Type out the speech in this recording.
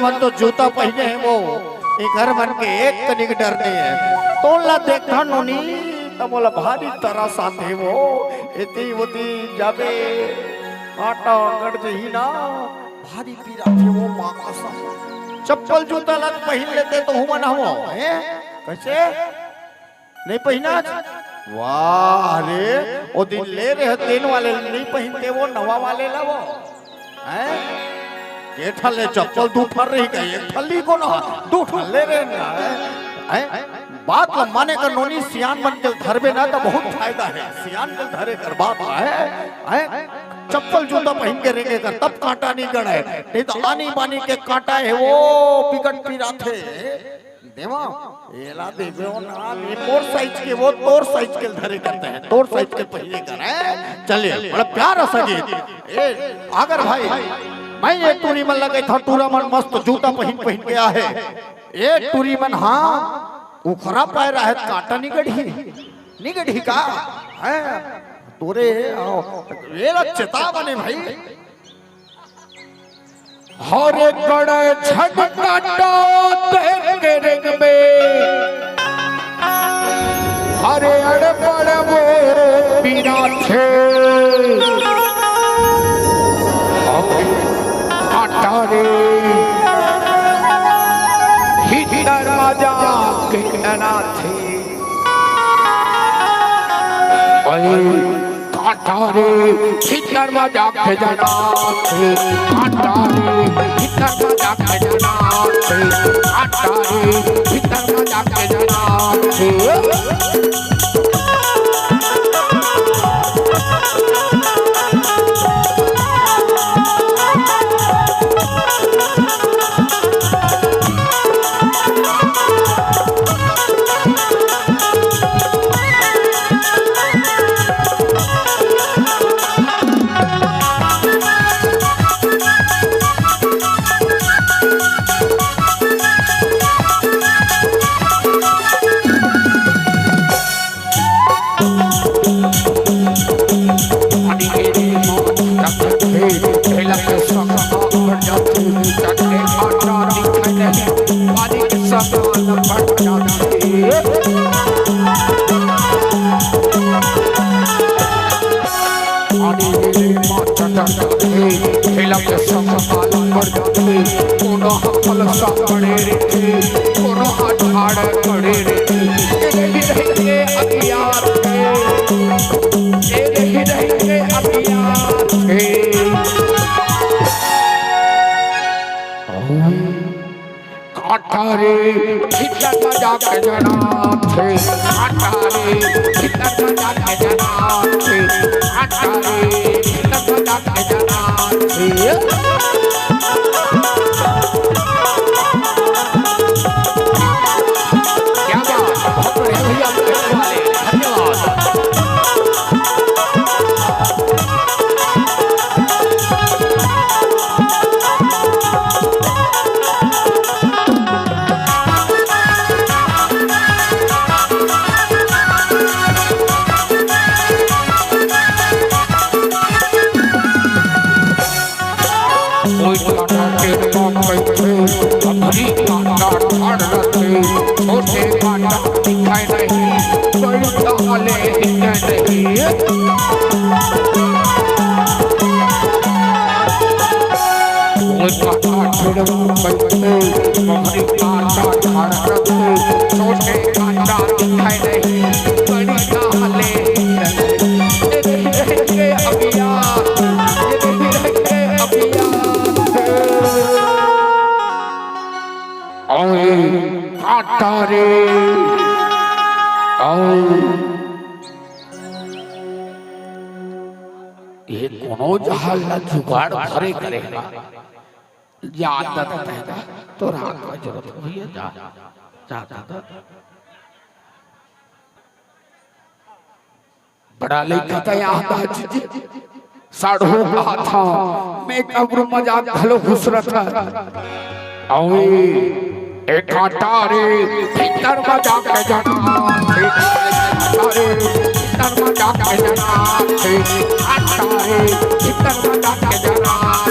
मन तो जूता पहने हैं वो घर बन के एक तनिक डर नहीं है तो ला देखा नोनी तो बोला भारी तरह साथे वो इतनी होती जाबे आटा गड़ जही ना भारी पीरा थे वो माँ का सा चप्पल जूता लग पहन लेते तो हुआ ना हो कैसे नहीं पहना वाह अरे वो दिन ले रहे दिन वाले नहीं पहनते वो नवा वाले ला वो हैं ये ठल्ले चप्पल दू ठल रही गई एक ठल्ली को ना दू ठल्ले रे ना है बात माने कर नोनी सियान बन के धरबे ना तो बहुत फायदा है सियान के धरे कर बात है चप्पल जूता पहन के रहेंगे कर तब कांटा नहीं गड़े नहीं तो आनी बानी के कांटा है वो बिगट पीरा थे देवा एला देवे ना ये तोर साइज के वो तोर साइज के धरे करते हैं तोर साइज के पहले कर है चलिए बड़ा प्यारा सगीत ए अगर भाई मैं ये टूरी मन लगे था टूरा मन मस्त जूता पहन गया है ये टूरी मन हाँ उखरा पाए रहा है कांटा निगड़ी का है तोरे ये चेता बने भाई हरे गड़े झटकाटा तेरे रंग में हरे अड़बड़ वो बिना थे आटारे हिटर मजा कितना थे आटारे हिटर मजा के जना थे आटारे हिटर मजा के जना थे आटारे हिटर मजा के जना थे आटारे हिटर मजा के जना थे आटारे हिटर मजा के जना थे आटारे हिटर मजा के जना थे क्या बात बहुत बढ़िया भैया धन्यवाद छोटे कांटा दिखाई नहीं बड़े वाले नहीं छोटे कांटा दिखाई नहीं बड़ी वाले आटा रे ये कोनो जहाल जुगाड़ भरे करेगा याद दादा तो रात का जरूरत भैया जा जा दादा बड़ा लिखा था यहाँ दादी जी साढ़ू कहा था मैं कब्र मजाक भलो खुसरत है ओए एक आटा रे भीतर मजाक के जाना रे भीतर मजाक के जाना आटा रे भीतर मजाक के जाना